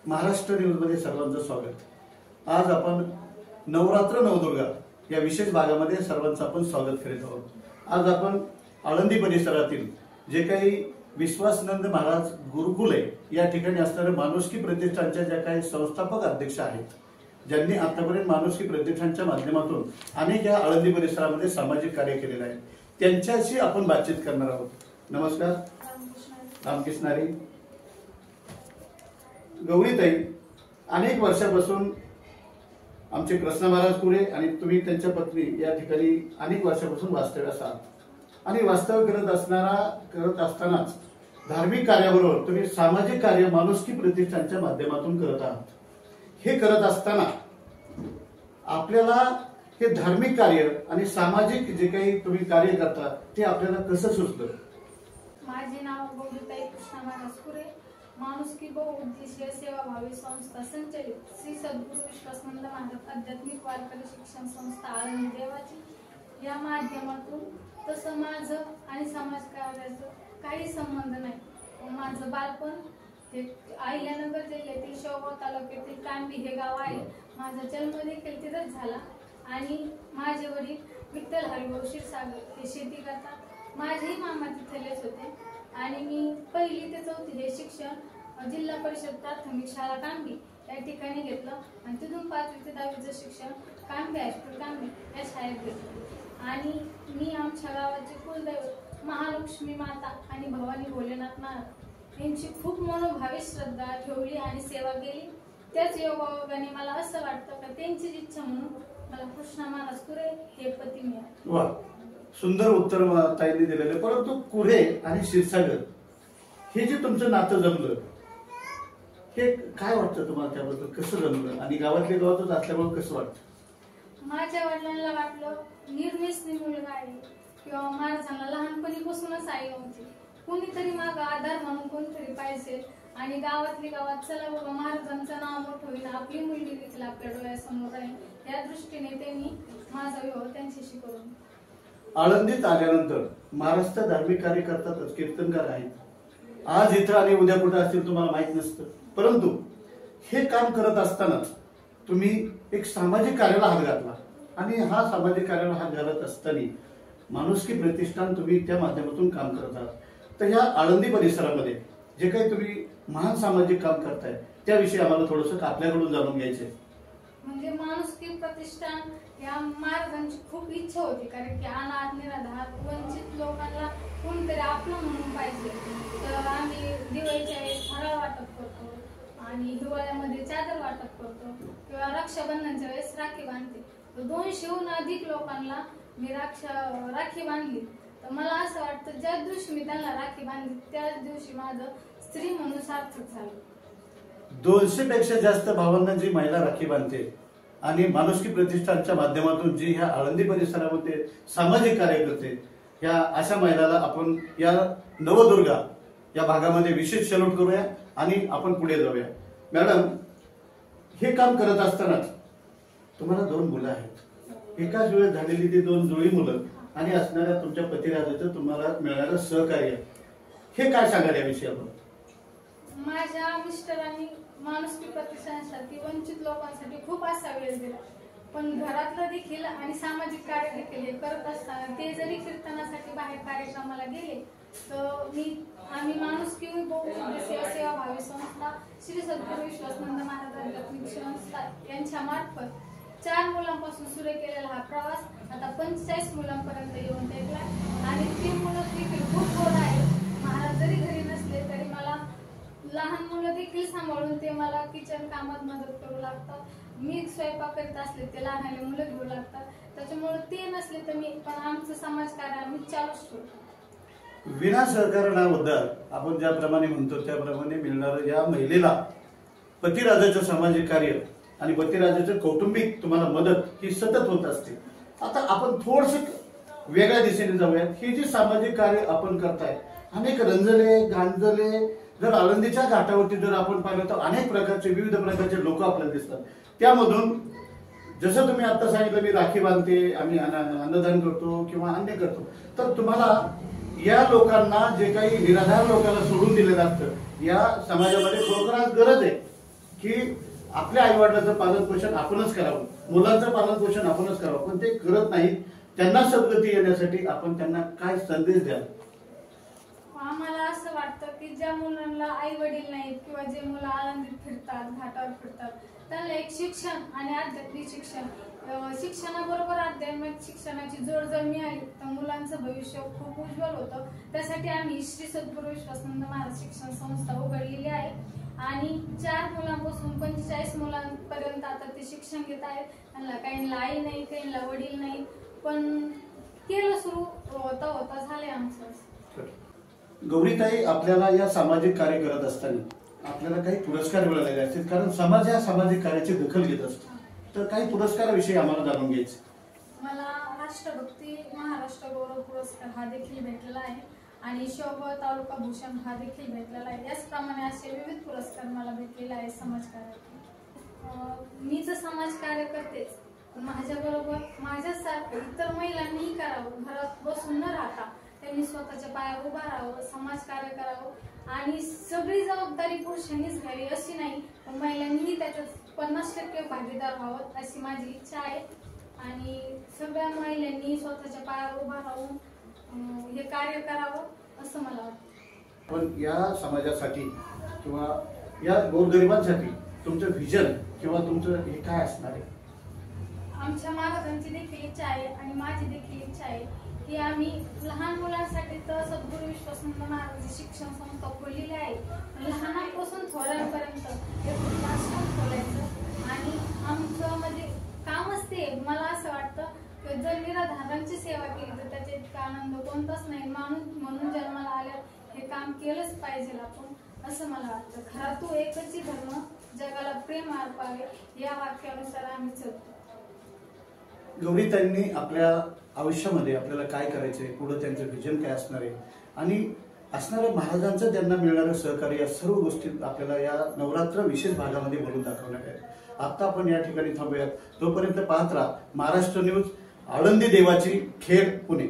महाराष्ट्र न्यूजमध्ये सर्वांचं स्वागत। आज आपण नवरात्र नवदुर्गा या विशेष भागामध्ये सर्वांचं आपण स्वागत करीत आहोत। आज आपण आळंदी परिसरातील जे काही विश्वासनंद महाराज गुरुकुल आहे या ठिकाणी असणारे माणुसकी प्रतिष्ठानच्या ज्या काही संस्थापक अध्यक्ष आहेत, ज्यांनी आतापर्यंत माणुसकी प्रतिष्ठानच्या माध्यमातून अनेक या आळंदी परिसरामध्ये सामाजिक कार्य केलेले आहे, त्यांच्याशी आपण बातचीत करणार आहोत। नमस्कार। रामकृष्णारी। गौरीताई, अनेक वर्षापासून आमचे कृष्ण महाराज कुरे आणि तुम्ही त्यांच्या पत्नी या ठिकाणी अनेक वर्षापासून वास्तव्यास आहात आणि वास्तव्य करत असतानाच धार्मिक कार्याबरोबर तुम्ही सामाजिक कार्य माणुसकी प्रतिष्ठानच्या माध्यमातून करत आहात। हे करत असताना आपल्याला हे धार्मिक कार्य आणि सामाजिक जे काही तुम्ही कार्य करता ते आपल्याला कसं सुचलं? माझे नाव गौरीताई कृष्ण महाराज कुरे, माणुसकी बहुउद्देशीय सेवाभावी संस्था संचलित श्री सद्गुरू विश्वासनंद महाराज आध्यात्मिक वारकरी शिक्षण संस्था आळंदी देवाची या माध्यमातून तसं माझं आणि समाजकार्याचं काही संबंध नाही। माझं बालपण हे अहिल्यानगर जिल्ह्यातील शेवगाव तालुक्यातील कांबी हे गाव आहे। माझा जन्म देखील तिथेच झाला आणि माझे वडील विठ्ठल हरिभाऊ क्षीरसागर हे शेती करतात। माझेही मामा तिथलेच होते आणि मी 1ली ते 4थी हे शिक्षण जिल्हा परिषद प्राथमिक शाळा कांबी या ठिकाणी घेतलं आणि तिथून 5वी ते 10वीचं शिक्षण कांबी हायस्कूल कांबी या शाळेत घेतलं। आणि मी आमच्या गावाचे कुलदैवत महालक्ष्मी माता आणि भवानी भोलेनाथ महाराज यांची खूप मनोभावी श्रद्धा ठेवली आणि सेवा केली। त्याच योगायोगाने मला असं वाटतं की त्यांची इच्छा म्हणून मला कृष्ण महाराज कुरे हे पती मिळाले। वाह, सुंदर उत्तर ताईंनी दिलेले। परंतु कुरे आणि क्षीरसागर हे जे तुमचं नातं जमलं, हे काय वाटतं तुम्हाला? त्याबद्दल कसं जमलं आणि गावातल्या गावातच असल्यामुळे कसं वाटतं? माझ्या वडिलांना वाटलं निर्व्यसनी मुलगा आहे किंवा महाराजांना लहानपणीपासूनच आई नव्हती, कोणीतरी माग आधार म्हणून कोणतरी पाहिजे आणि गावातली गावात चला बाबा महाराजांचं नाव मोठं होईल, आपली मुलगी देखील आपल्या डोळ्यासमोर राहील या दृष्टीने त्यांनी माझा विवाह त्यांच्याशी करून। आळंदीत आल्यानंतर महाराष्ट्र धार्मिक कार्य करतातच, कीर्तनकार आहेत, आज इथं आणि उद्या कुठे असतील तुम्हाला माहित नसतं, परंतु हे काम करत असतानाच तुम्ही एक सामाजिक कार्याला हात घातला आणि हा सामाजिक कार्याला हात घालत असताना माणुसकी प्रतिष्ठान तुम्ही त्या माध्यमातून काम करत आहात। तर या आळंदी परिसरामध्ये जे काही तुम्ही महान सामाजिक काम करताय त्याविषयी आम्हाला थोडंसं आपल्याकडून जाणून घ्यायचंय। म्हणजे माणुसकी प्रतिष्ठान या महाराजांची खूप इच्छा होती, कारण की अनाथ निराधार वंचित लोकांना कोणतरी आपलं म्हणून पाहिजे। तर आम्ही दिवाळीच्या वेळेस फराळ वाटप करतो आणि हिवाळ्यामध्ये चादर वाटप करतो किंवा रक्षाबंधनच्या वेळेस राखी बांधते। 200हून अधिक लोकांना मी राखी बांधली। तर मला असं वाटतं ज्या दिवशी मी त्यांना राखी बांधली त्याच दिवशी माझं स्त्री म्हणून सार्थक झालं। 200 पेक्षा जास्त भावांना जी महिला राखी बांधते आणि माणुसकी प्रतिष्ठानच्या माध्यमातून जी ह्या आळंदी परिसरामध्ये सामाजिक कार्य करते, ह्या अशा महिलाला आपण या नवदुर्गा या भागामध्ये विशेष सॅल्यूट करूया आणि आपण पुढे जाऊया। मॅडम, हे काम करत असतानाच तुम्हाला 2 मुलं आहेत, एकाच वेळेस झालेली ती 2 जुळी मुलं आणि असणाऱ्या तुमच्या पतिराजाचं तुम्हाला मिळणारं सहकार्य, हे काय सांगाल याविषयी आपण? माझ्या मिस्टरांनी माणुसकी प्रतिष्ठानासाठी वंचित लोकांसाठी खूप असा वेळ दिला, पण घरातलं देखील आणि सामाजिक कार्य देखील हे करत असताना ते जरी कीर्तनासाठी बाहेर कार्यक्रमाला गेले तर आम्ही माणुसकी बहुउद्देशीय सेवाभावी संस्था श्री सद्गुरू विश्वासनंद महाराज आध्यात्मिक संस्था यांच्या मार्फत 4 मुलांपासून सुरू केलेला हा प्रवास आता 45 मुलांपर्यंत येऊन टेकला आणि ती मुलं देखील खूप गोड आहेत। महाराज जरी घरी नसले तरी मला लहान मुलं देखील सांभाळून ते मला किचन कामात मदत करू लागतात। मी स्वयंपाक करीत असले ते लहान मुलं घेऊ लागतात, त्याच्यामुळे ते नसले तर मी पण आमचं समाजकार्य आम्ही चालूच ठेवतो। विना सहकार ना उद्धार, आपण ज्याप्रमाणे म्हणतो त्याप्रमाणे मिळणारं या महिलेला पतिराजाचं सामाजिक कार्य आणि पतिराजाचं कौटुंबिक तुम्हाला मदत ही सतत होत असते। आता आपण थोडस वेगळ्या दिशेने जाऊयात। हे जे सामाजिक कार्य आपण करताय, अनेक रंजले गांजले, जर आळंदीच्या घाटावरती जर आपण पाहिलं तर अनेक प्रकारचे विविध प्रकारचे लोक आपल्याला दिसतात। त्यामधून जसं तुम्ही आता सांगितलं मी राखी बांधते, आम्ही अन्नदान करतो किंवा अन्य करतो, तर तुम्हाला या लोकांना जे काही निराधार लोकांना सोडून दिलेलं असतं या समाजामध्ये खरोखर गरज आहे की आपल्या आई वडिलांचं पालन पोषण आपणच करावं, मुलांचं पालन पोषण आपणच करावं, पण ते करत नाहीत. त्यांना सद्गती येण्यासाठी आपण त्यांना काय संदेश द्याल? आम्हाला असं वाटतं की ज्या मुलांना आई वडील नाहीत किंवा जे मुलं आनंदीत फिरतात, घाटावर फिरतात, त्यांना एक शिक्षण आणि आध्यात्मिक शिक्षणाबरोबर आध्यात्मिक शिक्षणाची जोड जर मिळाली तर मुलांचं भविष्य खूप उज्ज्वल होतं. त्यासाठी आम्ही श्री सद्गुरू विश्वासानंद महाराज शिक्षण संस्था उघडलेली आहे आणि 4 मुलांपासून 45 मुलांपर्यंत आता ते शिक्षण घेत आहेत. त्यांना काहींना आई नाही, काहींना वडील नाही, पण केलं सुरू होता होता झाले आमचं. गौरीताई, आपल्याला या सामाजिक कार्य करत असताना आपल्याला काही पुरस्कार मिळालेले असतील, कारण समाज या सामाजिक कार्याची दखल घेत असतो. तर काही पुरस्काराविषयी आम्हाला जाणून घ्यायचं. मला राष्ट्रभक्ती महाराष्ट्र गौरव पुरस्कार हा देखील भेटलेला आहे आणि शौर्य तालुका भूषण हा देखील भेटलेला आहे. याचप्रमाणे असे विविध पुरस्कार मला भेटलेले आहेत समाजकार्यात. मी तर समाजकार्य करतेच, माझ्याबरोबर माझ्यासारखं इतर महिलांनीही करावं. घरात बसून न राहता त्यांनी स्वतःच्या पायावर उभा राहावं, समाजकार्य करावं आणि सगळी जबाबदारी पुरुषांनीच घ्यावी अशी नाही, पण महिलांनीही त्याच्यात 50% भागीदार व्हावं अशी माझी इच्छा आहे आणि सगळ्या महिलांनी स्वतःच्या पायावर उभा राहून हे कार्य करावं असं मला वाटतं. पण या समाजासाठी किंवा या गोरगरिबांसाठी तुमचं व्हिजन किंवा तुमचं हे काय असणार आहे? आमच्या महाराजांची देखील इच्छा आहे आणि माझी देखील इच्छा आहे की आम्ही लहान मुलांसाठी तर सद्गुरू विश्वासानंद महाराज शिक्षण संस्था खोललेली आहे. लहानांपासून थोड्यांपर्यंत एक आश्रम खोलायचं आणि आमचं म्हणजे कामच ते. मला असं वाटतं की जर निराधारांची सेवा केली तर त्याचा इतका आनंद कोणताच नाही. माणूस म्हणून जन्माला आल्या हे काम केलंच पाहिजे आपण असं मला वाटतं. घरातून एकच धर्म जगाला प्रेम अर्पावे या वाक्यानुसार आम्ही चलतो. गौरीताईंनी आपल्या आयुष्यामध्ये आपल्याला काय करायचंय, पुढे त्यांचं व्हिजन काय असणार आहे आणि असणाऱ्या महाराजांचं त्यांना मिळणारं सहकार्य, या सर्व गोष्टी आपल्याला या नवरात्र विशेष भागामध्ये बोलून दाखवण्यात आहेत. आता आपण या ठिकाणी थांबूयात. तोपर्यंत पाहत राहा महाराष्ट्र न्यूज, आळंदी देवाची खेड, पुणे.